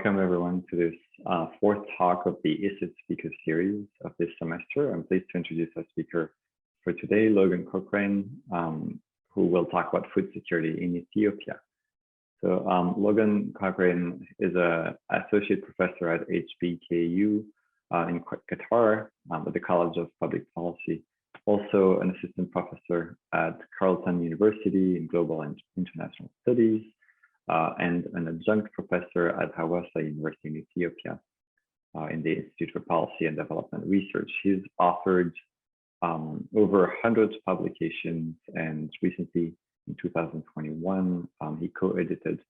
welcome everyone to this fourth talk of the ISID Speaker Series of this semester. I'm pleased to introduce our speaker for today, Logan Cochrane, who will talk about food security in Ethiopia. So Logan Cochrane is an associate professor at HBKU in Qatar at the College of Public Policy, also an assistant professor at Carleton University in Global and International Studies, and an adjunct professor at Hawassa University in Ethiopia in the Institute for Policy and Development Research. He's authored over 100 publications, and recently in 2021, he co-edited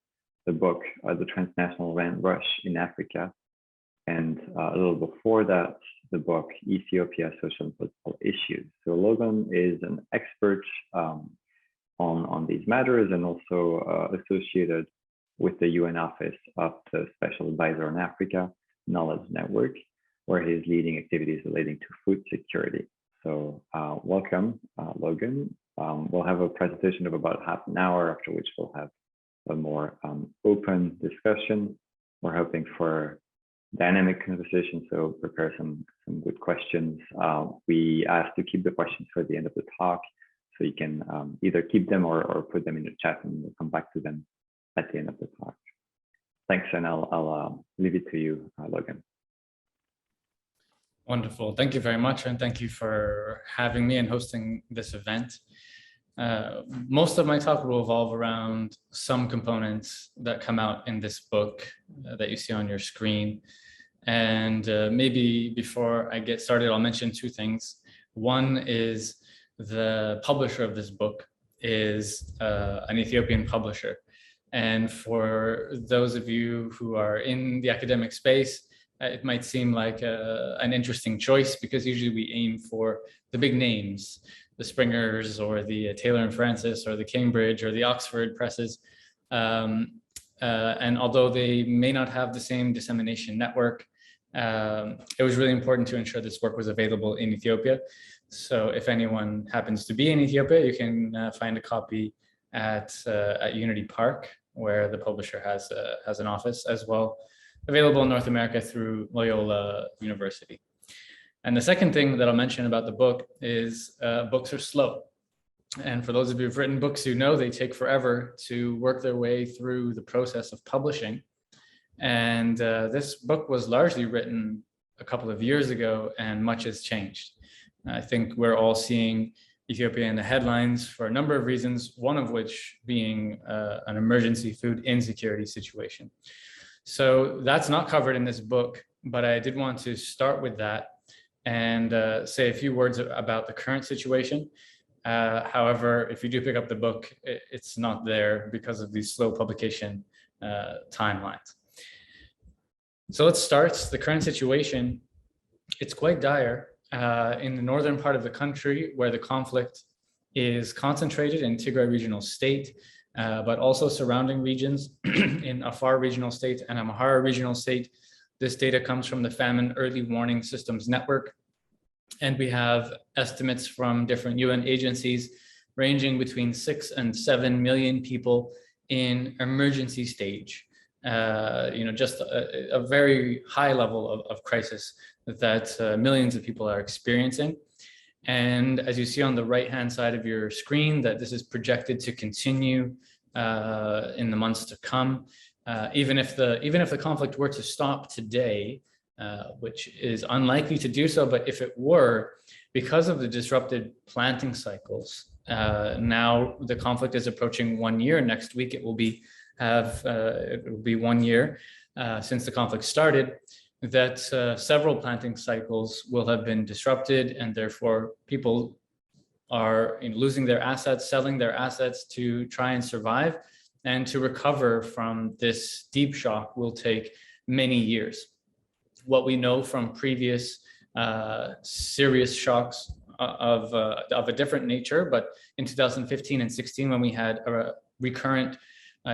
the book, The Transnational Land Rush in Africa, and a little before that, the book, Ethiopia, Social and Political Issues. So Logan is an expert on these matters, and also associated with the UN Office of the Special Advisor on Africa Knowledge Network, where he's leading activities relating to food security. So welcome, Logan. We'll have a presentation of about half an hour, after which we'll have a more open discussion. We're hoping for dynamic conversation, so prepare some good questions. We ask to keep the questions for the end of the talk, so you can either keep them or put them in the chat, and we'll come back to them at the end of the talk. Thanks, and I'll leave it to you, Logan. Wonderful. Thank you very much, and thank you for having me and hosting this event. Most of my talk will revolve around some components that come out in this book that you see on your screen. And maybe before I get started, I'll mention two things. One is the publisher of this book is an Ethiopian publisher. And for those of you who are in the academic space, it might seem like an interesting choice, because usually we aim for the big names, the Springers or the Taylor and Francis or the Cambridge or the Oxford presses. And although they may not have the same dissemination network, it was really important to ensure this work was available in Ethiopia. So if anyone happens to be in Ethiopia, you can find a copy at Unity Park, where the publisher has an office as well, available in North America through Loyola University. And the second thing that I'll mention about the book is books are slow. And for those of you who've written books, you know they take forever to work their way through the process of publishing. And this book was largely written a couple of years ago, and much has changed. I think we're all seeing Ethiopia in the headlines for a number of reasons, one of which being an emergency food insecurity situation. So that's not covered in this book, but I did want to start with that and say a few words about the current situation. However, if you do pick up the book, it's not there because of these slow publication timelines. So let's start. The current situation, it's quite dire. In the northern part of the country, where the conflict is concentrated in Tigray regional state, but also surrounding regions in Afar regional state and Amhara regional state. This data comes from the Famine Early Warning Systems Network. And we have estimates from different UN agencies ranging between 6 and 7 million people in emergency stage. Just a very high level of crisis that millions of people are experiencing. And as you see on the right-hand side of your screen, that this is projected to continue in the months to come. Even if the conflict were to stop today, which is unlikely to do so, but if it were, because of the disrupted planting cycles, now the conflict is approaching 1 year. Next week it will be 1 year since the conflict started, that several planting cycles will have been disrupted, and therefore people are losing their assets, selling their assets to try and survive, and to recover from this deep shock will take many years. What we know from previous serious shocks of a different nature, but in 2015 and 16, when we had a recurrent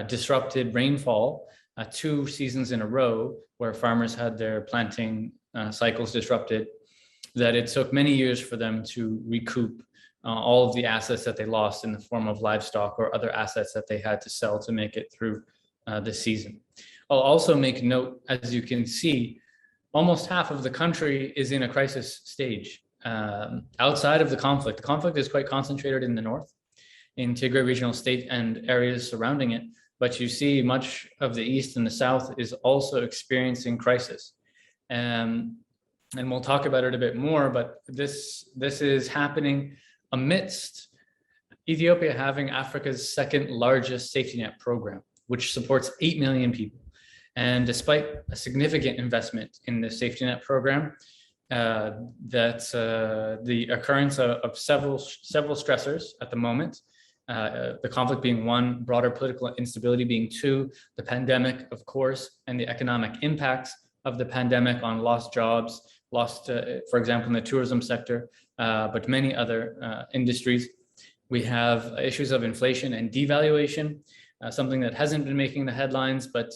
disrupted rainfall, 2 seasons in a row where farmers had their planting cycles disrupted, that it took many years for them to recoup all of the assets that they lost in the form of livestock or other assets that they had to sell to make it through the season. I'll also make note, as you can see, almost half of the country is in a crisis stage. Outside of the conflict is quite concentrated in the north, in Tigray regional state and areas surrounding it. But you see much of the east and the south is also experiencing crisis. And we'll talk about it a bit more, but this is happening amidst Ethiopia having Africa's second largest safety net program, which supports 8 million people. And despite a significant investment in the safety net program, the occurrence of several stressors at the moment, the conflict being one, broader political instability being two, the pandemic, of course, and the economic impacts of the pandemic on lost jobs, for example, in the tourism sector, but many other industries. We have issues of inflation and devaluation, something that hasn't been making the headlines, but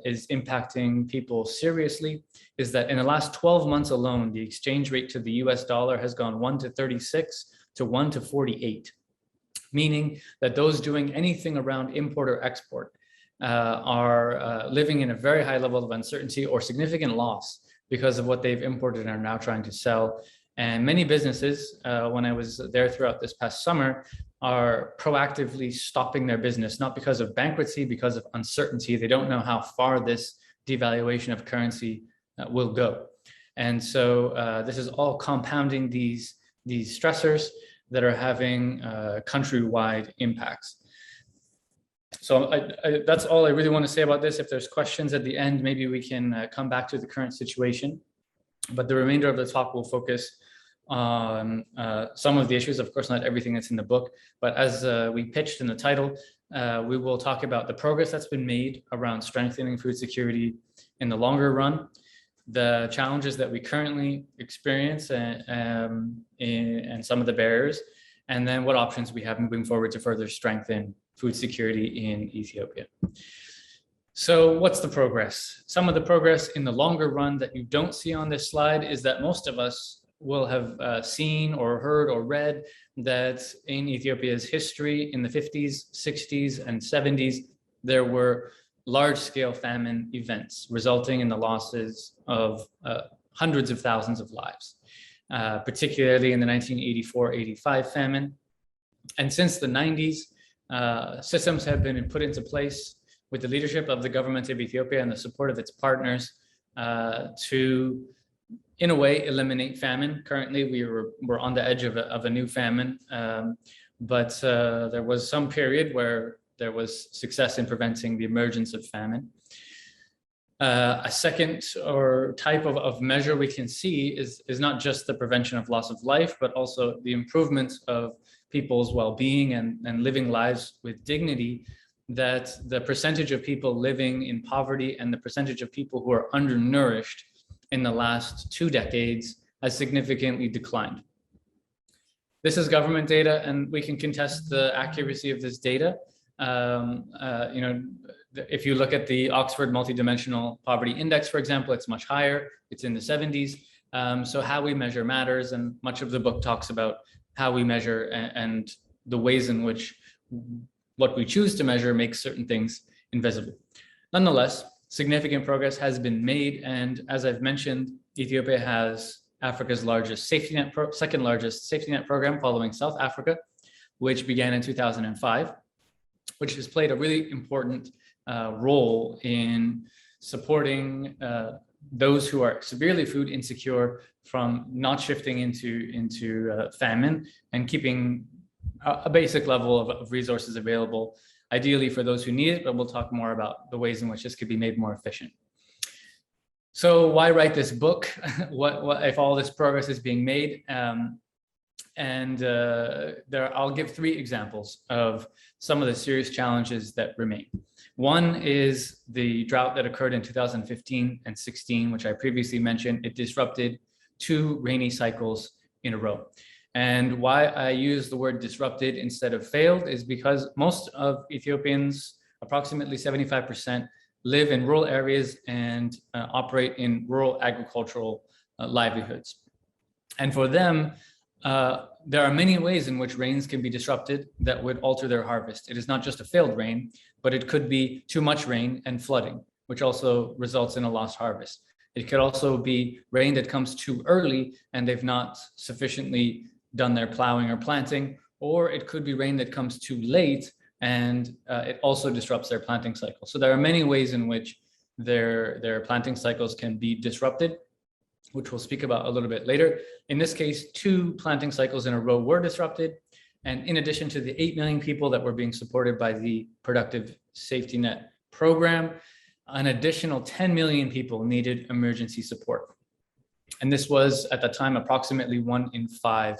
is impacting people seriously, is that in the last 12 months alone, the exchange rate to the US dollar has gone 1 to 36 to 1 to 48, meaning that those doing anything around import or export are living in a very high level of uncertainty or significant loss because of what they've imported and are now trying to sell. And many businesses, when I was there throughout this past summer, are proactively stopping their business, not because of bankruptcy, because of uncertainty. They don't know how far this devaluation of currency will go. And so this is all compounding these stressors that are having countrywide impacts. So that's all I really want to say about this. If there's questions at the end, maybe we can come back to the current situation. But the remainder of the talk will focus on some of the issues, of course, not everything that's in the book, but as we pitched in the title, we will talk about the progress that's been made around strengthening food security in the longer run, the challenges that we currently experience and some of the barriers, and then what options we have moving forward to further strengthen food security in Ethiopia. So what's the progress? Some of the progress in the longer run that you don't see on this slide is that most of us will have seen or heard or read that in Ethiopia's history in the 50s, 60s, and 70s, there were large-scale famine events resulting in the losses of hundreds of thousands of lives, particularly in the 1984-85 famine. And since the 90s, systems have been put into place with the leadership of the government of Ethiopia and the support of its partners to, in a way, eliminate famine. Currently, we're on the edge of a new famine, but there was some period where there was success in preventing the emergence of famine. A second or type of measure we can see is not just the prevention of loss of life, but also the improvement of people's well-being and living lives with dignity, that the percentage of people living in poverty and the percentage of people who are undernourished in the last 2 decades has significantly declined. This is government data, and we can contest the accuracy of this data. If you look at the Oxford Multidimensional Poverty Index, for example, it's much higher. It's in the 70s. So how we measure matters, and much of the book talks about how we measure and the ways in which what we choose to measure makes certain things invisible. Nonetheless, significant progress has been made, and as I've mentioned, Ethiopia has Africa's second largest safety net program, following South Africa, which began in 2005, which has played a really important role in supporting those who are severely food insecure from not shifting into famine and keeping a basic level of resources available, ideally for those who need it, but we'll talk more about the ways in which this could be made more efficient. So why write this book? What if all this progress is being made? I'll give 3 examples of some of the serious challenges that remain. One is the drought that occurred in 2015 and 16, which I previously mentioned. It disrupted 2 rainy cycles in a row. And why I use the word disrupted instead of failed is because most of Ethiopians, approximately 75%, live in rural areas and operate in rural agricultural livelihoods. And for them, there are many ways in which rains can be disrupted that would alter their harvest. It is not just a failed rain, but it could be too much rain and flooding, which also results in a lost harvest. It could also be rain that comes too early and they've not sufficiently done their plowing or planting, or it could be rain that comes too late and it also disrupts their planting cycle. So there are many ways in which their planting cycles can be disrupted, which we'll speak about a little bit later. In this case, 2 planting cycles in a row were disrupted. And in addition to the 8 million people that were being supported by the Productive Safety Net program, an additional 10 million people needed emergency support. And this was at the time approximately 1 in 5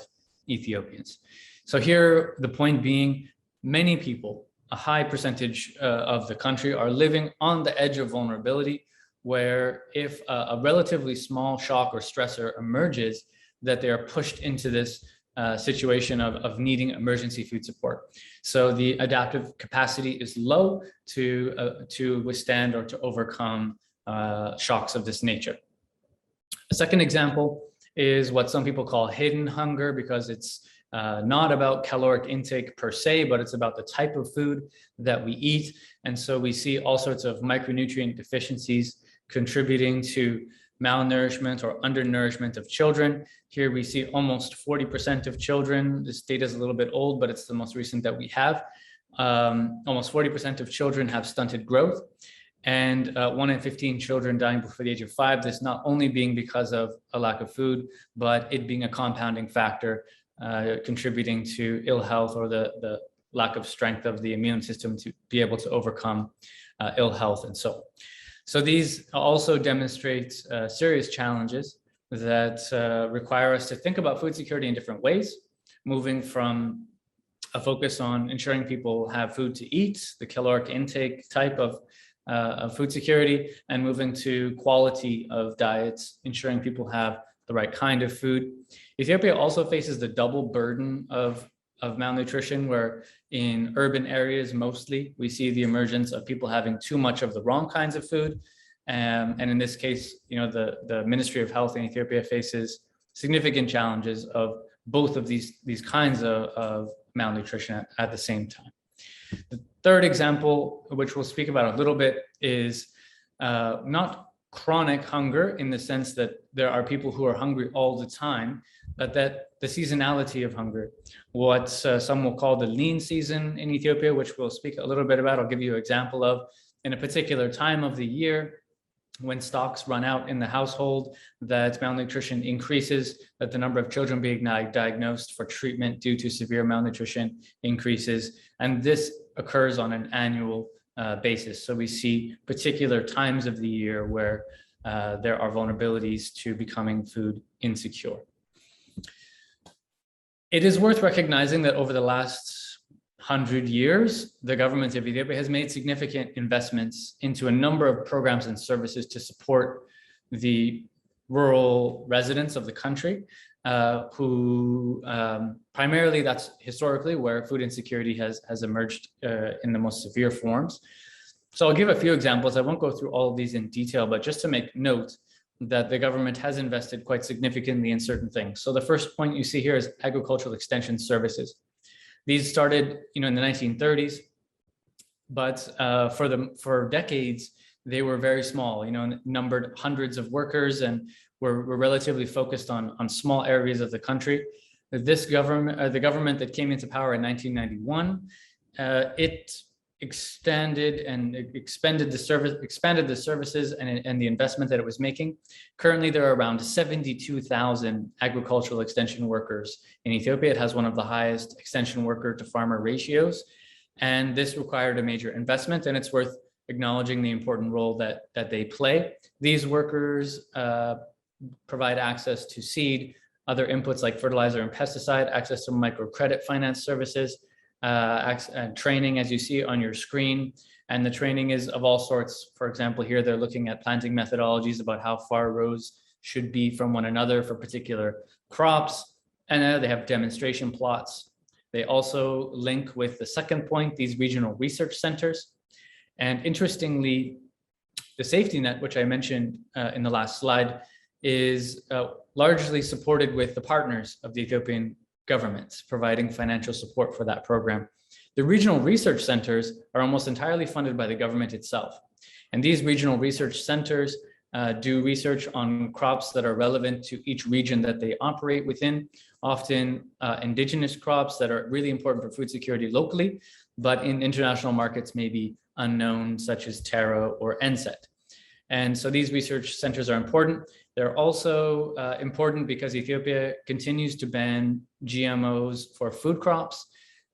Ethiopians. So here, the point being, many people, a high percentage of the country, are living on the edge of vulnerability, where if a relatively small shock or stressor emerges, that they are pushed into this situation of needing emergency food support. So the adaptive capacity is low to withstand or to overcome shocks of this nature. A second example is what some people call hidden hunger, because it's not about caloric intake per se, but it's about the type of food that we eat. And so we see all sorts of micronutrient deficiencies contributing to malnourishment or undernourishment of children. Here we see almost 40% of children. This data is a little bit old, but it's the most recent that we have. Almost 40% of children have stunted growth, and 1 in 15 children dying before the age of 5. This not only being because of a lack of food, but it being a compounding factor contributing to ill health or the lack of strength of the immune system to be able to overcome ill health and so on. So these also demonstrate serious challenges that require us to think about food security in different ways, moving from a focus on ensuring people have food to eat, the caloric intake type of food security, and moving to quality of diets, ensuring people have the right kind of food. Ethiopia also faces the double burden of malnutrition, where in urban areas mostly we see the emergence of people having too much of the wrong kinds of food. And in this case, the Ministry of Health in Ethiopia faces significant challenges of both of these kinds of malnutrition at the same time. The third example, which we'll speak about a little bit, is not chronic hunger in the sense that there are people who are hungry all the time, but that the seasonality of hunger, what some will call the lean season in Ethiopia, which we'll speak a little bit about. I'll give you an example of, in a particular time of the year, when stocks run out in the household, that malnutrition increases, that the number of children being diagnosed for treatment due to severe malnutrition increases. And this occurs on an annual basis. So we see particular times of the year where there are vulnerabilities to becoming food insecure. It is worth recognizing that over the last 100 years, the government of Ethiopia has made significant investments into a number of programs and services to support the rural residents of the country, who primarily, that's historically where food insecurity has emerged in the most severe forms. So I'll give a few examples. I won't go through all of these in detail, but just to make note that the government has invested quite significantly in certain things. So the first point you see here is agricultural extension services. These started, in the 1930s, but for decades they were very small. Numbered hundreds of workers and were relatively focused on small areas of the country. This government, the government that came into power in 1991, it expanded the services and the investment that it was making. Currently, there are around 72,000 agricultural extension workers in Ethiopia. It has one of the highest extension worker to farmer ratios, and this required a major investment, and it's worth acknowledging the important role that they play. These workers provide access to seed, other inputs like fertilizer and pesticide, access to microcredit finance services, training, as you see on your screen. And the training is of all sorts. For example, here they're looking at planting methodologies about how far rows should be from one another for particular crops. And they have demonstration plots. They also link with the second point, these regional research centers. And interestingly, the safety net, which I mentioned in the last slide, is largely supported with the partners of the Ethiopian government, providing financial support for that program. The regional research centers are almost entirely funded by the government itself. And these regional research centers do research on crops that are relevant to each region that they operate within, often indigenous crops that are really important for food security locally, but in international markets may be unknown, such as taro or NSET. And so these research centers are important. They're also important because Ethiopia continues to ban GMOs for food crops,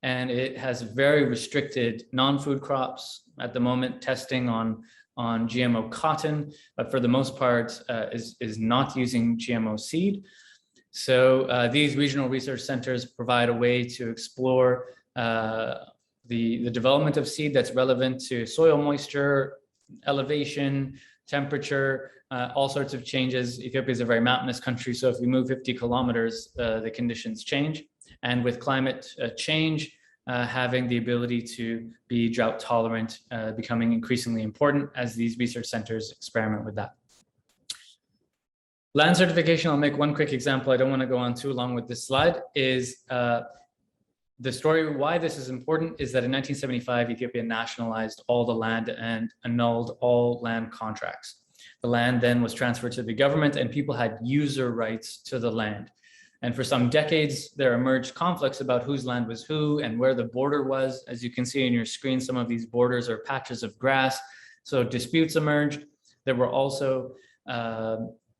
and it has very restricted non-food crops at the moment, testing on GMO cotton, but for the most part is not using GMO seed. So these regional research centers provide a way to explore the development of seed that's relevant to soil moisture, elevation, temperature, all sorts of changes. Ethiopia is a very mountainous country, so if we move 50 kilometers, the conditions change. And with climate change, having the ability to be drought tolerant becoming increasingly important as these research centers experiment with that. Land certification, I'll make one quick example. I don't want to go on too long with this slide, is the story why this is important is that in 1975, Ethiopia nationalized all the land and annulled all land contracts. The land then was transferred to the government and people had user rights to the land. And for some decades, there emerged conflicts about whose land was who and where the border was. As you can see on your screen, some of these borders are patches of grass. So disputes emerged. There were also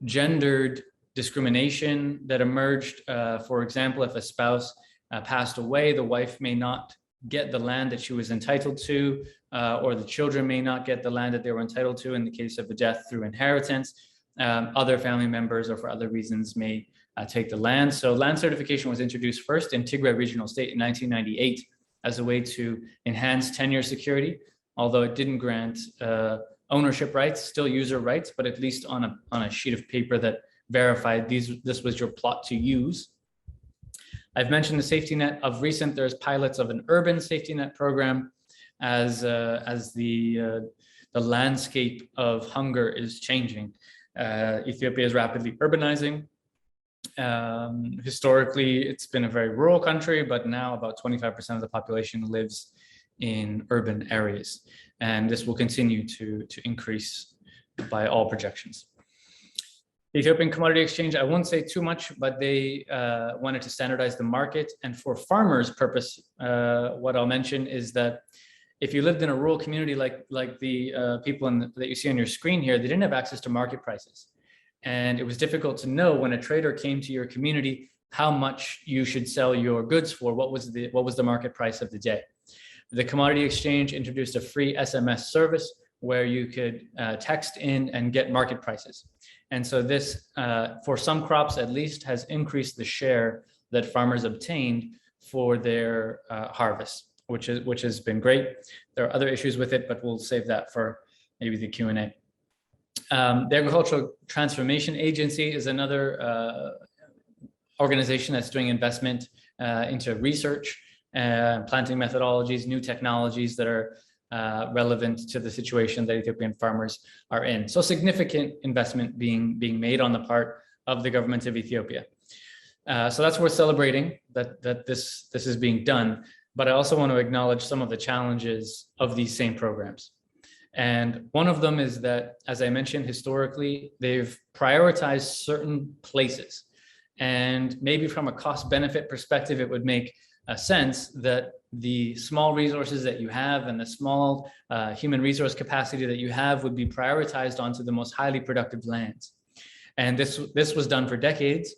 gendered discrimination that emerged. For example, if a spouse passed away, the wife may not get the land that she was entitled to, or the children may not get the land that they were entitled to in the case of a death through inheritance. Other family members or for other reasons may take the land. So land certification was introduced first in Tigray Regional State in 1998 as a way to enhance tenure security, although it didn't grant ownership rights, still user rights, but at least on a sheet of paper that verified this was your plot to use. I've mentioned the safety net. Of recent, there's pilots of an urban safety net program as the landscape of hunger is changing. Ethiopia is rapidly urbanizing. Historically, it's been a very rural country, but now about 25% of the population lives in urban areas. And this will continue to increase by all projections. The Ethiopian Commodity Exchange, I won't say too much, but they wanted to standardize the market. And for farmers' purpose, what I'll mention is that if you lived in a rural community like the people that you see on your screen here, they didn't have access to market prices. And it was difficult to know when a trader came to your community how much you should sell your goods for, what was the market price of the day. The Commodity Exchange introduced a free SMS service where you could text in and get market prices. And so this, for some crops at least, has increased the share that farmers obtained for their harvest, which has been great. There are other issues with it, but we'll save that for maybe the Q&A. The Agricultural Transformation Agency is another organization that's doing investment into research, planting methodologies, new technologies that are relevant to the situation that Ethiopian farmers are in. So significant investment being made on the part of the government of Ethiopia. So that's worth celebrating that this is being done. But I also want to acknowledge some of the challenges of these same programs. And one of them is that, as I mentioned, historically, they've prioritized certain places. And maybe from a cost benefit perspective, it would make sense that the small resources that you have and the small human resource capacity that you have would be prioritized onto the most highly productive lands. And this was done for decades.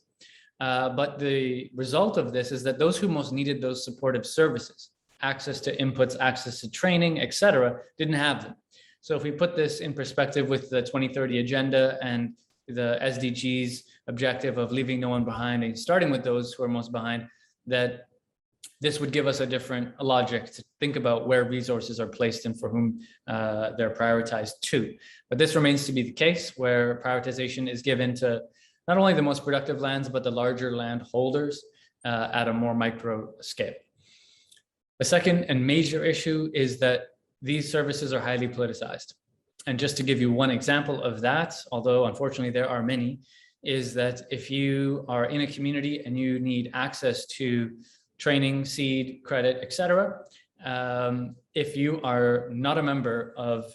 But the result of this is that those who most needed those supportive services, access to inputs, access to training, et cetera, didn't have them. So if we put this in perspective with the 2030 agenda and the SDGs objective of leaving no one behind and starting with those who are most behind, that this would give us a different logic to think about where resources are placed and for whom they're prioritized to. But this remains to be the case, where prioritization is given to not only the most productive lands, but the larger land holders at a more micro scale. The second and major issue is that these services are highly politicized. And just to give you one example of that, although unfortunately there are many, is that if you are in a community and you need access to training, seed, credit, et cetera, if you are not a member of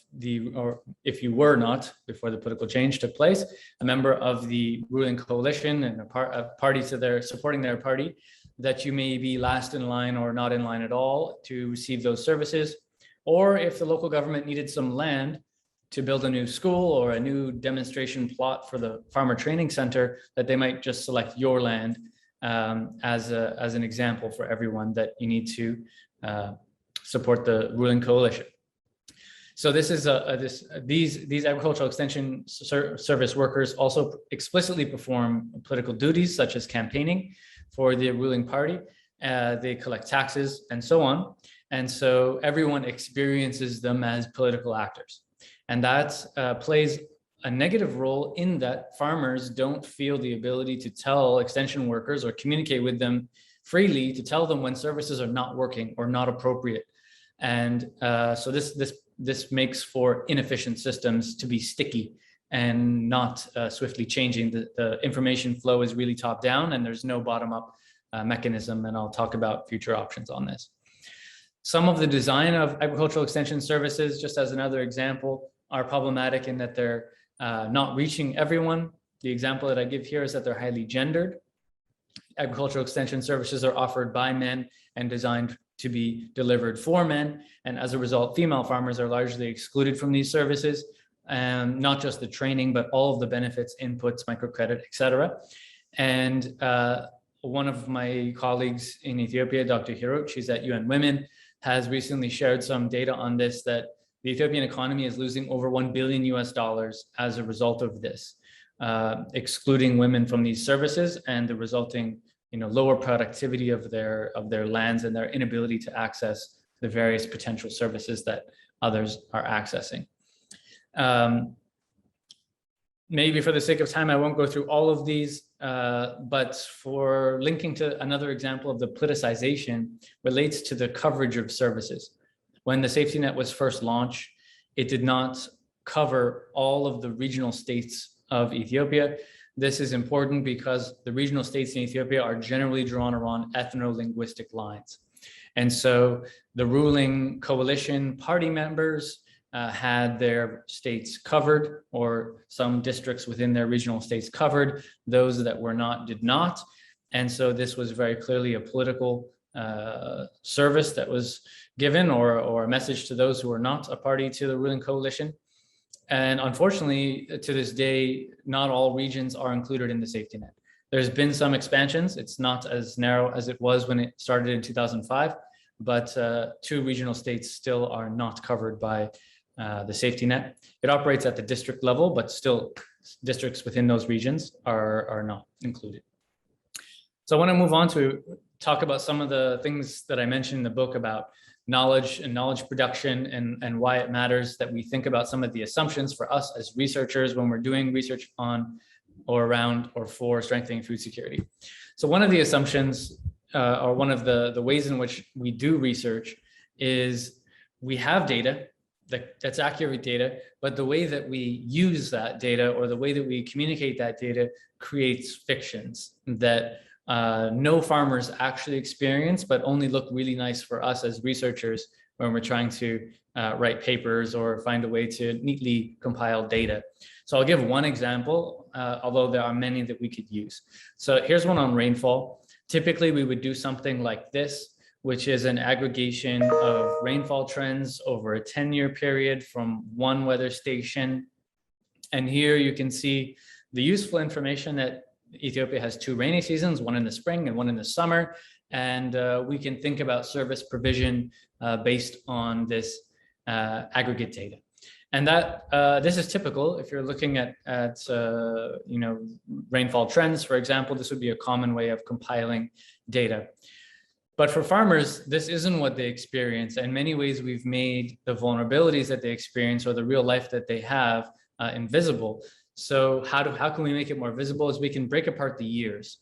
or if you were not, before the political change took place, a member of the ruling coalition and a party to supporting their party, that you may be last in line or not in line at all to receive those services. Or if the local government needed some land to build a new school or a new demonstration plot for the farmer training center, that they might just select your land as an example for everyone that you need to support the ruling coalition. So this is these agricultural extension service workers also explicitly perform political duties such as campaigning for the ruling party. They collect taxes and so on. And so everyone experiences them as political actors. And that plays a negative role in that farmers don't feel the ability to tell extension workers or communicate with them freely to tell them when services are not working or not appropriate. And so this makes for inefficient systems to be sticky and not swiftly changing. The information flow is really top down and there's no bottom up mechanism. And I'll talk about future options on this. Some of the design of agricultural extension services, just as another example, are problematic in that they're not reaching everyone. The example that I give here is that they're highly gendered. Agricultural extension services are offered by men and designed to be delivered for men. And as a result, female farmers are largely excluded from these services, and not just the training, but all of the benefits, inputs, microcredit, etc. And one of my colleagues in Ethiopia, Dr. Hirut, she's at UN Women, has recently shared some data on this, that the Ethiopian economy is losing over $1 billion as a result of this, excluding women from these services and the resulting lower productivity of their lands and their inability to access the various potential services that others are accessing. Maybe for the sake of time, I won't go through all of these, but for linking to another example of the politicization relates to the coverage of services. When the safety net was first launched, it did not cover all of the regional states of Ethiopia. This is important because the regional states in Ethiopia are generally drawn around ethno-linguistic lines. And so the ruling coalition party members had their states covered, or some districts within their regional states covered. Those that were not did not. And so this was very clearly a political service that was given, or a message to those who are not a party to the ruling coalition. And unfortunately, to this day, not all regions are included in the safety net. There's been some expansions. It's not as narrow as it was when it started in 2005, but 2 regional states still are not covered by the safety net. It operates at the district level, but still districts within those regions are not included. So I want to move on to talk about some of the things that I mentioned in the book about knowledge and knowledge production, and why it matters that we think about some of the assumptions for us as researchers when we're doing research on or around or for strengthening food security. So one of the assumptions or one of the ways in which we do research is we have data that's accurate data, but the way that we use that data or the way that we communicate that data creates fictions that no farmers actually experience, but only look really nice for us as researchers when we're trying to write papers or find a way to neatly compile data. So I'll give one example, although there are many that we could use. So here's one on rainfall. Typically, we would do something like this, which is an aggregation of rainfall trends over a 10-year period from one weather station. And here you can see the useful information that Ethiopia has 2 rainy seasons, one in the spring and one in the summer. And we can think about service provision based on this aggregate data. And that this is typical. If you're looking at rainfall trends, for example, this would be a common way of compiling data. But for farmers, this isn't what they experience. In many ways, we've made the vulnerabilities that they experience or the real life that they have invisible. So how can we make it more visible? Is we can break apart the years.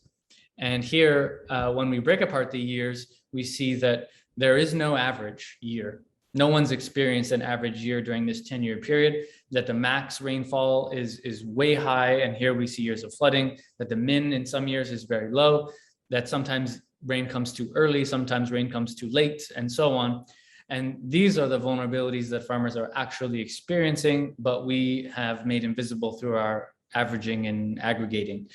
And here, when we break apart the years, we see that there is no average year. No one's experienced an average year during this 10-year period, that the max rainfall is way high. And here we see years of flooding, that the min in some years is very low, that sometimes rain comes too early, sometimes rain comes too late, and so on. And these are the vulnerabilities that farmers are actually experiencing, but we have made invisible through our averaging and aggregating.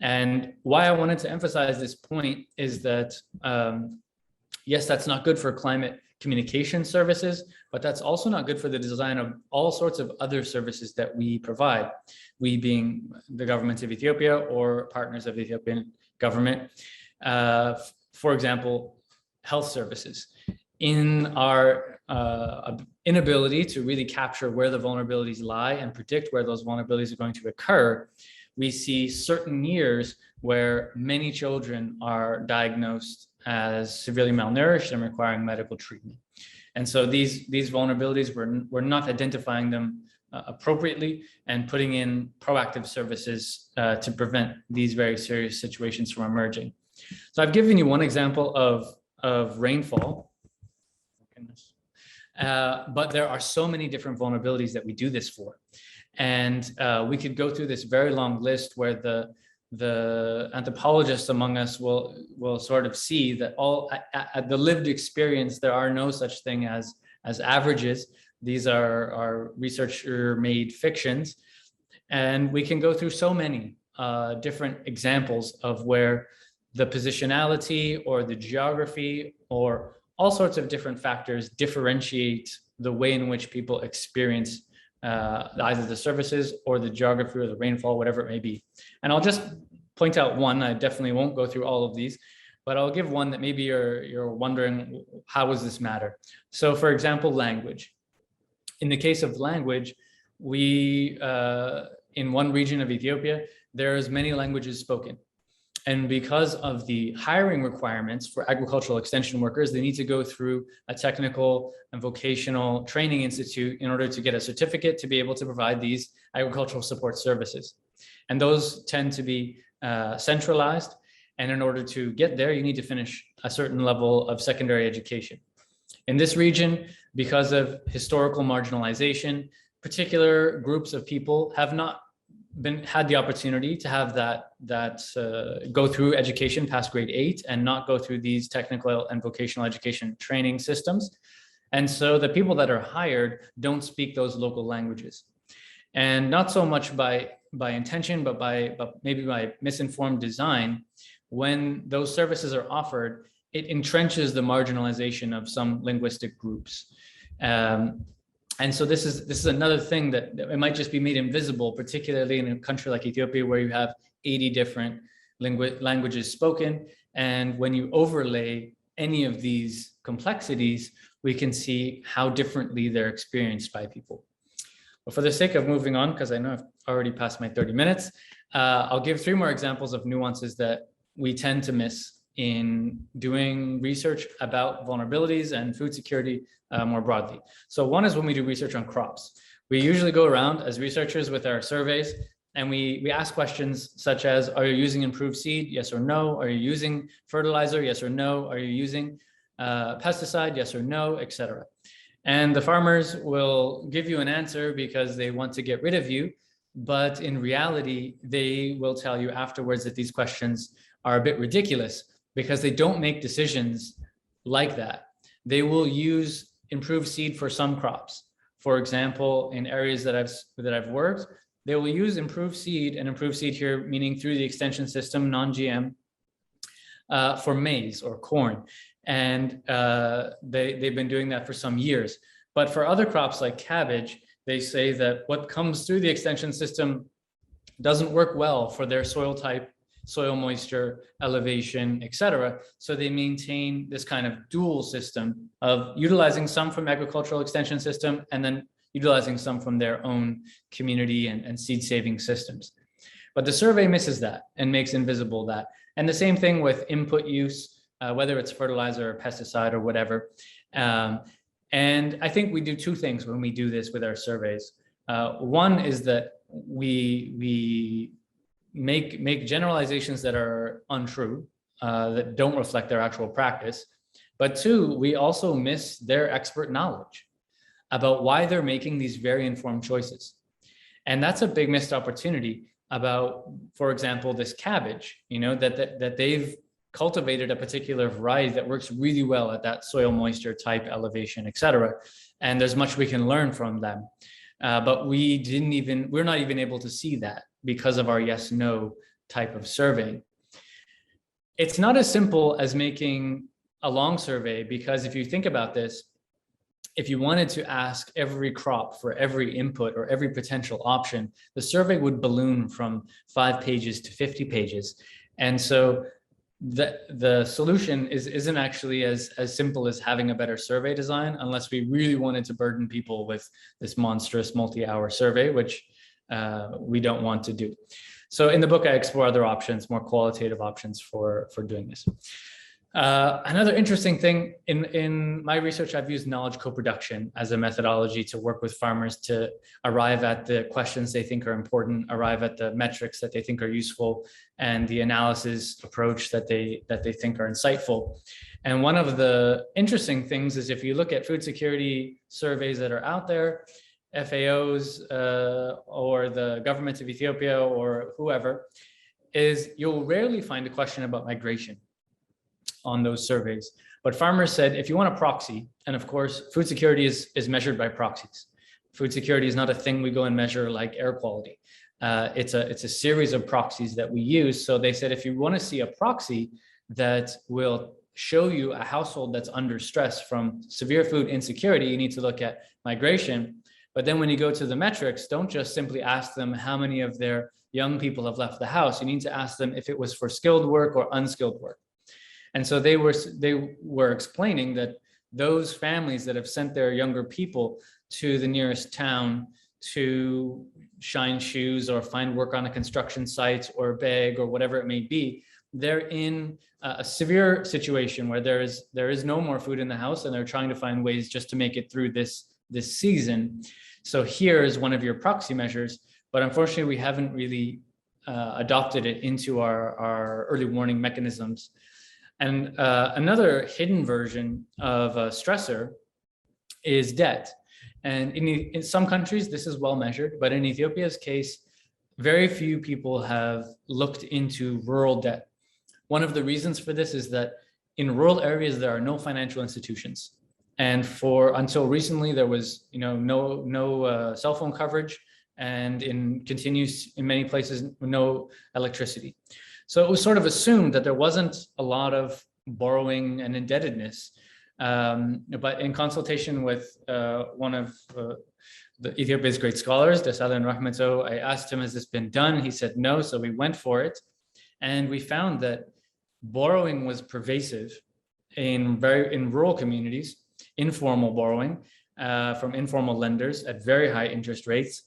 And why I wanted to emphasize this point is that, yes, that's not good for climate communication services, but that's also not good for the design of all sorts of other services that we provide, we being the government of Ethiopia or partners of the Ethiopian government. For example, health services. In our inability to really capture where the vulnerabilities lie and predict where those vulnerabilities are going to occur, we see certain years where many children are diagnosed as severely malnourished and requiring medical treatment. And so these vulnerabilities, we're not identifying them appropriately and putting in proactive services to prevent these very serious situations from emerging. So I've given you one example of rainfall, but there are so many different vulnerabilities that we do this for. And we could go through this very long list where the anthropologists among us will sort of see that all at the lived experience, there are no such thing as averages. These are researcher-made fictions. And we can go through so many different examples of where the positionality or the geography or all sorts of different factors differentiate the way in which people experience either the services or the geography or the rainfall, whatever it may be. And I'll just point out one. I definitely won't go through all of these, but I'll give one that maybe you're wondering, how does this matter? So for example, language. In the case of language, we, in one region of Ethiopia, there's many languages spoken. And because of the hiring requirements for agricultural extension workers, they need to go through a technical and vocational training institute in order to get a certificate to be able to provide these agricultural support services. And those tend to be centralized. And in order to get there, you need to finish a certain level of secondary education. In this region, because of historical marginalization, particular groups of people have not had the opportunity to have that go through education past grade 8 and not go through these technical and vocational education training systems. And so the people that are hired don't speak those local languages. And not so much by intention, but maybe by misinformed design, when those services are offered, it entrenches the marginalization of some linguistic groups. And so this is another thing that it might just be made invisible, particularly in a country like Ethiopia, where you have 80 different languages spoken. And when you overlay any of these complexities, we can see how differently they're experienced by people. But for the sake of moving on, because I know I've already passed my 30 minutes, I'll give 3 more examples of nuances that we tend to miss in doing research about vulnerabilities and food security more broadly. So one is when we do research on crops. We usually go around as researchers with our surveys and we ask questions such as, are you using improved seed? Yes or no. Are you using fertilizer? Yes or no. Are you using pesticide? Yes or no, etc. And the farmers will give you an answer because they want to get rid of you. But in reality, they will tell you afterwards that these questions are a bit ridiculous because they don't make decisions like that. They will use improved seed for some crops. For example, in areas that I've worked, they will use improved seed, and improved seed here meaning through the extension system, non-GM, for maize or corn. And they've been doing that for some years. But for other crops like cabbage, they say that what comes through the extension system doesn't work well for their soil type, soil moisture, elevation, etc. So they maintain this kind of dual system of utilizing some from agricultural extension system and then utilizing some from their own community and seed saving systems. But the survey misses that and makes invisible that. And the same thing with input use, whether it's fertilizer or pesticide or whatever. And I think we do 2 things when we do this with our surveys. One is that we make generalizations that are untrue, that don't reflect their actual practice. But 2, we also miss their expert knowledge about why they're making these very informed choices. And that's a big missed opportunity about, for example, this cabbage, that they've cultivated a particular variety that works really well at that soil moisture type, elevation, etc. And there's much we can learn from them. But we're not even able to see that because of our yes/no type of survey. It's not as simple as making a long survey, because if you think about this, if you wanted to ask every crop for every input or every potential option, the survey would balloon from 5 pages to 50 pages. And so the solution isn't actually as simple as having a better survey design, unless we really wanted to burden people with this monstrous multi-hour survey, which we don't want to do. So in the book, I explore other options, more qualitative options for doing this. Another interesting thing in my research, I've used knowledge co-production as a methodology to work with farmers to arrive at the questions they think are important, arrive at the metrics that they think are useful, and the analysis approach that they think are insightful. And one of the interesting things is, if you look at food security surveys that are out there, FAOs or the government of Ethiopia or whoever, is you'll rarely find a question about migration on those surveys. But farmers said, if you want a proxy, and of course, food security is measured by proxies. Food security is not a thing we go and measure like air quality. It's a series of proxies that we use. So they said, if you want to see a proxy that will show you a household that's under stress from severe food insecurity, you need to look at migration. But then when you go to the metrics, don't just simply ask them how many of their young people have left the house. You need to ask them if it was for skilled work or unskilled work. And so they were explaining that those families that have sent their younger people to the nearest town to shine shoes or find work on a construction site or beg or whatever it may be, they're in a severe situation where there is no more food in the house, and they're trying to find ways just to make it through this season. So here is one of your proxy measures, but unfortunately we haven't really adopted it into our early warning mechanisms. And another hidden version of a stressor is debt. And in some countries, this is well measured, but in Ethiopia's case, very few people have looked into rural debt. One of the reasons for this is that in rural areas, there are no financial institutions. And until recently, there was no cell phone coverage, and continues in many places, no electricity. So it was sort of assumed that there wasn't a lot of borrowing and indebtedness. But in consultation with one of the Ethiopia's great scholars, Desalegn Rahmeto, I asked him, has this been done? He said no, so we went for it. And we found that borrowing was pervasive in rural communities, informal borrowing from informal lenders at very high interest rates,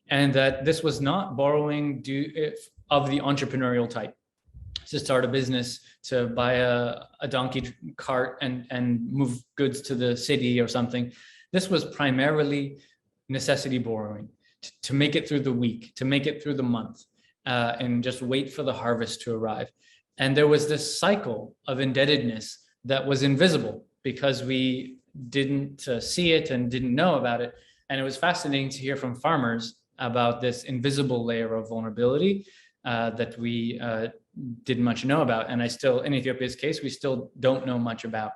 and that this was not borrowing of the entrepreneurial type, to start a business, to buy a donkey cart and move goods to the city or something. This was primarily necessity borrowing to make it through the week, to make it through the month, and just wait for the harvest to arrive. And there was this cycle of indebtedness that was invisible because we didn't see it and didn't know about it. And it was fascinating to hear from farmers about this invisible layer of vulnerability that we didn't much know about. And in Ethiopia's case, we still don't know much about.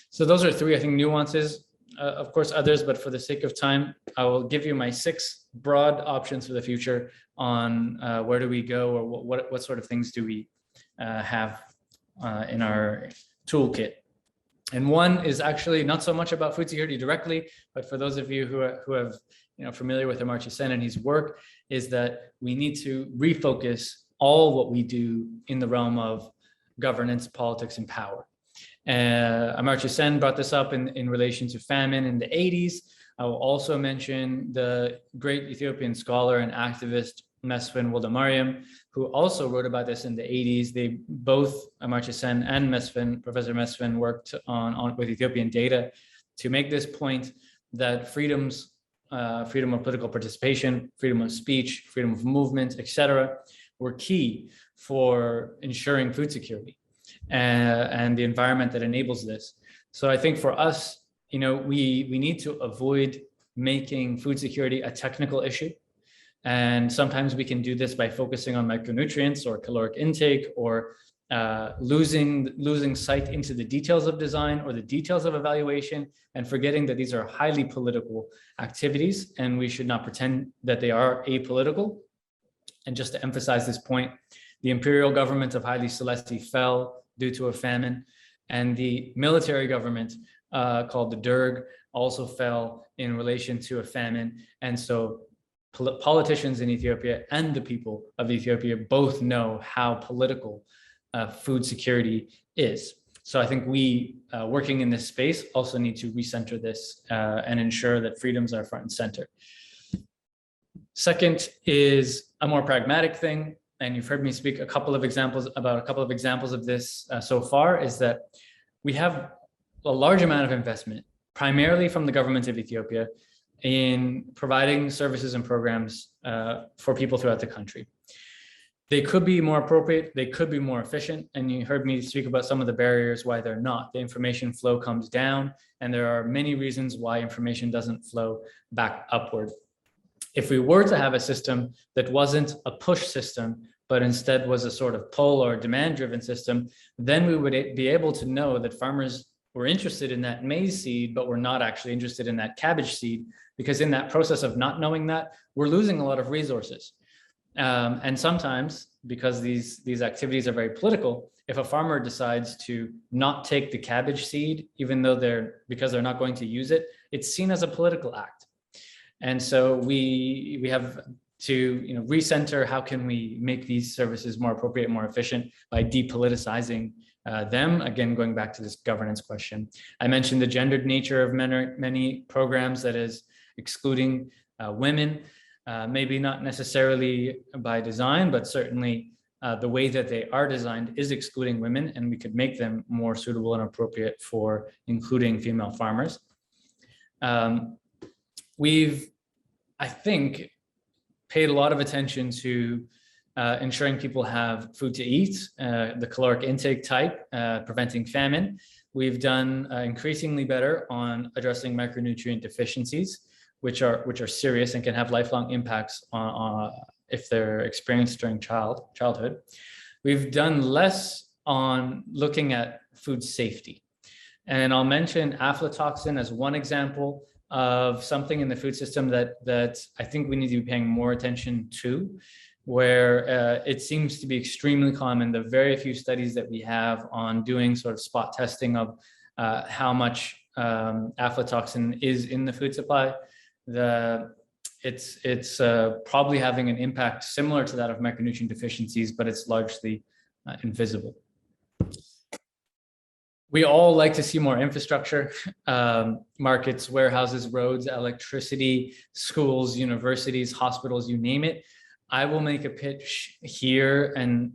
So those are 3, I think, nuances. Of course, others, but for the sake of time, I will give you my 6 broad options for the future on where do we go, or what sort of things do we have in our toolkit. And one is actually not so much about food security directly, but for those of you who have familiar with Amartya Sen and his work, is that we need to refocus all what we do in the realm of governance, politics, and power. Amartya Sen brought this up in relation to famine in the 80s. I will also mention the great Ethiopian scholar and activist Mesfin Woldemariam, who also wrote about this in the 80s. They both, Amartya Sen and Professor Mesfin, worked on with Ethiopian data to make this point that freedom of political participation, freedom of speech, freedom of movement, etc., were key for ensuring food security and the environment that enables this. So I think for us, we need to avoid making food security a technical issue. And sometimes we can do this by focusing on micronutrients or caloric intake or losing sight into the details of design or the details of evaluation, and forgetting that these are highly political activities, and we should not pretend that they are apolitical. And just to emphasize this point, the imperial government of Haile Selassie fell due to a famine, and the military government called the Derg also fell in relation to a famine. And so politicians in Ethiopia and the people of Ethiopia both know how political food security is. So I think we working in this space also need to recenter this and ensure that freedoms are front and center. Second is a more pragmatic thing, and you've heard me speak about a couple of examples of this so far, is that we have a large amount of investment, primarily from the government of Ethiopia, in providing services and programs for people throughout the country. They could be more appropriate, they could be more efficient, and you heard me speak about some of the barriers why they're not. The information flow comes down, and there are many reasons why information doesn't flow back upward. If we were to have a system that wasn't a push system, but instead was a sort of pull or demand-driven system, then we would be able to know that farmers were interested in that maize seed, but were not actually interested in that cabbage seed, because in that process of not knowing that, we're losing a lot of resources. And sometimes, because these activities are very political, if a farmer decides to not take the cabbage seed, even though because they're not going to use it, it's seen as a political act. And so we have to recenter how can we make these services more appropriate, more efficient by depoliticizing them. Again, going back to this governance question. I mentioned the gendered nature of many programs, that is excluding women, maybe not necessarily by design, but certainly the way that they are designed is excluding women, and we could make them more suitable and appropriate for including female farmers. We've, I think, paid a lot of attention to ensuring people have food to eat, the caloric intake type, preventing famine. We've done increasingly better on addressing micronutrient deficiencies, which are serious and can have lifelong impacts on if they're experienced during childhood. We've done less on looking at food safety. And I'll mention aflatoxin as one example of something in the food system that I think we need to be paying more attention to, where it seems to be extremely common. The very few studies that we have on doing sort of spot testing of how much aflatoxin is in the food supply, it's probably having an impact similar to that of micronutrient deficiencies, but it's largely invisible. We all like to see more infrastructure, markets, warehouses, roads, electricity, schools, universities, hospitals, you name it. I will make a pitch here, and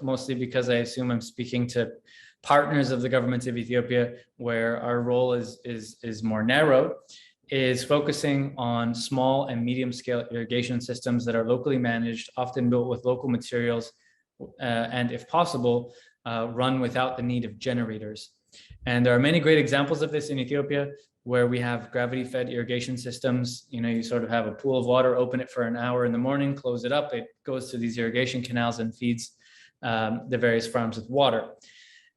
mostly because I assume I'm speaking to partners of the government of Ethiopia, where our role is more narrow, is focusing on small and medium scale irrigation systems that are locally managed, often built with local materials, and if possible, run without the need of generators. And there are many great examples of this in Ethiopia, where we have gravity-fed irrigation systems. You sort of have a pool of water, open it for an hour in the morning, close it up, it goes to these irrigation canals and feeds the various farms with water.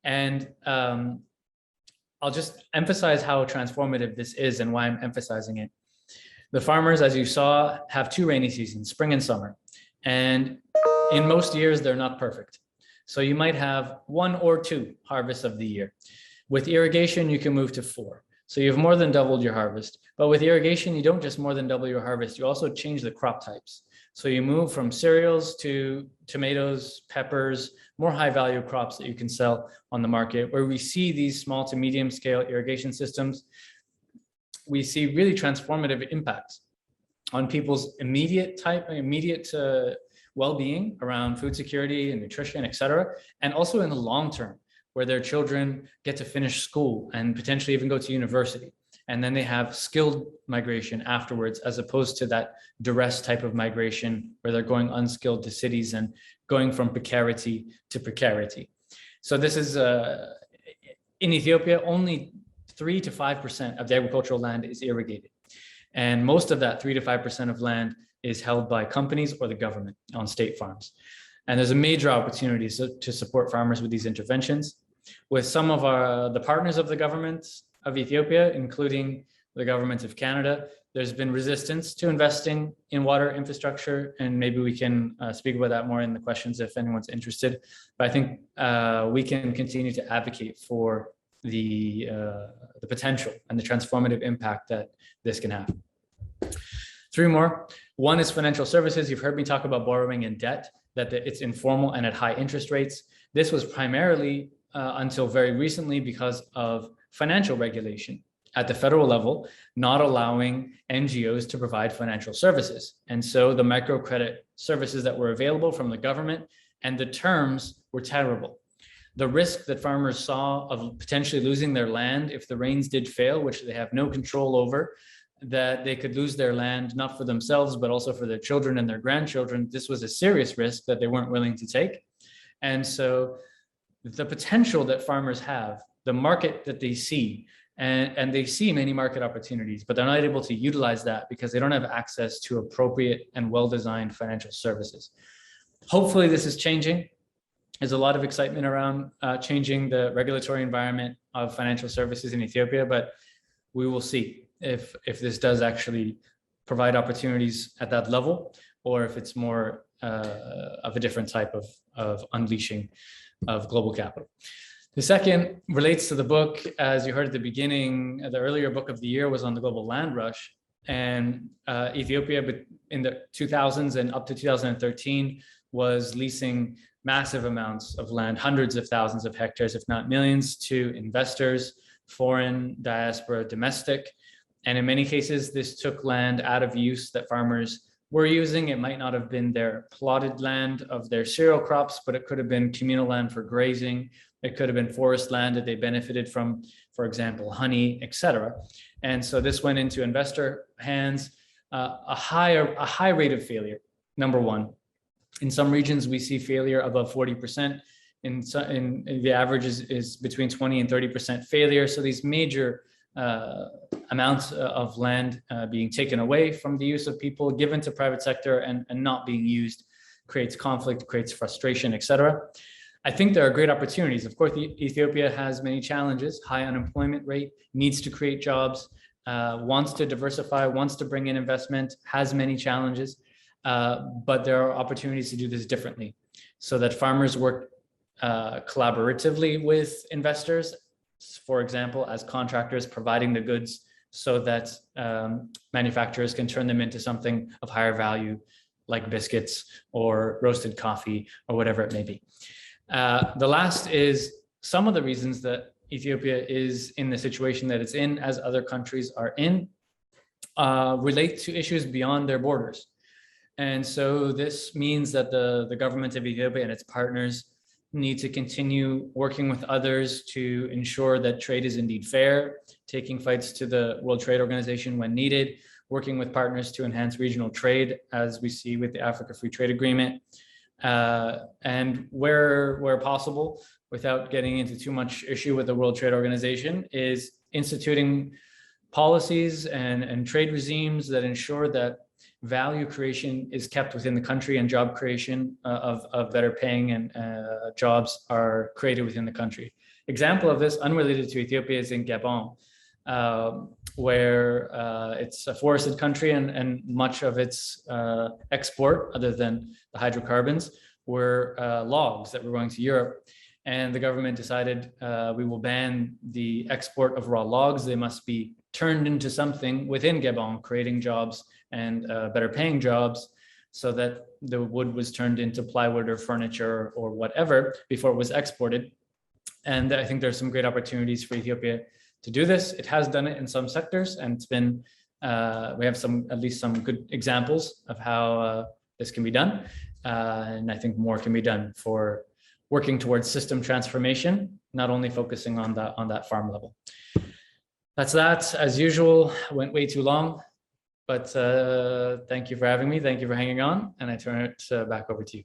And I'll just emphasize how transformative this is and why I'm emphasizing it. The farmers, as you saw, have two rainy seasons, spring and summer. And in most years, they're not perfect. So you might have 1 or 2 harvests of the year. With irrigation, you can move to 4. So you've more than doubled your harvest. But with irrigation, you don't just more than double your harvest, you also change the crop types. So you move from cereals to tomatoes, peppers, more high value crops that you can sell on the market. Where we see these small to medium scale irrigation systems, we see really transformative impacts on people's immediate well-being around food security and nutrition, et cetera, and also in the long term, where their children get to finish school and potentially even go to university. And then they have skilled migration afterwards, as opposed to that duress type of migration where they're going unskilled to cities and going from precarity to precarity. So this is, in Ethiopia, only 3 to 5% of the agricultural land is irrigated. And most of that 3 to 5% of land is held by companies or the government on state farms. And there's a major opportunity to support farmers with these interventions. With some of the partners of the government of Ethiopia, including the government of Canada, there's been resistance to investing in water infrastructure, and maybe we can speak about that more in the questions if anyone's interested. But I think we can continue to advocate for the potential and the transformative impact that this can have. Three more. One is financial services. You've heard me talk about borrowing and debt, that it's informal and at high interest rates. This was primarily until very recently because of financial regulation at the federal level, not allowing NGOs to provide financial services. And so the microcredit services that were available from the government and the terms were terrible. The risk that farmers saw of potentially losing their land if the rains did fail, which they have no control over, that they could lose their land, not for themselves, but also for their children and their grandchildren. This was a serious risk that they weren't willing to take. And so the potential that farmers have, the market that they see, and they see many market opportunities, but they're not able to utilize that because they don't have access to appropriate and well-designed financial services. Hopefully this is changing. There's a lot of excitement around changing the regulatory environment of financial services in Ethiopia, but we will see if this does actually provide opportunities at that level, or if it's more of a different type of unleashing of global capital. The second relates to the book. As you heard at the beginning, the earlier book of the year was on the global land rush, and Ethiopia in the 2000s and up to 2013 was leasing massive amounts of land, hundreds of thousands of hectares, if not millions, to investors, foreign, diaspora, domestic. And in many cases, this took land out of use that farmers were using. It might not have been their plotted land of their cereal crops, but it could have been communal land for grazing. It could have been forest land that they benefited from, for example, honey, etc. And so this went into investor hands, a high rate of failure, number one. In some regions, we see failure above 40%. In the average is between 20 and 30% failure. So these major amounts of land being taken away from the use of people, given to private sector and not being used, creates conflict, creates frustration, etc. I think there are great opportunities. Of course, Ethiopia has many challenges, high unemployment rate, needs to create jobs, wants to diversify, wants to bring in investment, has many challenges, but there are opportunities to do this differently so that farmers work collaboratively with investors, for example, as contractors providing the goods so that manufacturers can turn them into something of higher value, like biscuits or roasted coffee or whatever it may be. The last is some of the reasons that Ethiopia is in the situation that it's in, as other countries are in, relate to issues beyond their borders. And so this means that the government of Ethiopia and its partners need to continue working with others to ensure that trade is indeed fair, taking fights to the World Trade Organization when needed, working with partners to enhance regional trade, as we see with the Africa Free Trade Agreement, and where possible, without getting into too much issue with the World Trade Organization, is instituting policies and trade regimes that ensure that value creation is kept within the country and job creation of better paying and jobs are created within the country. Example of this, unrelated to Ethiopia, is in Gabon, where it's a forested country and much of its export, other than the hydrocarbons, were logs that were going to Europe. And the government decided we will ban the export of raw logs. They must be turned into something within Gabon, creating jobs and better paying jobs, so that the wood was turned into plywood or furniture or whatever before it was exported. And I think there's some great opportunities for Ethiopia to do this. It has done it in some sectors, and it's been, we have at least some good examples of how this can be done. And I think more can be done for working towards system transformation, not only focusing on that farm level. That's that. As usual, went way too long, but thank you for having me. Thank you for hanging on, and I turn it back over to you.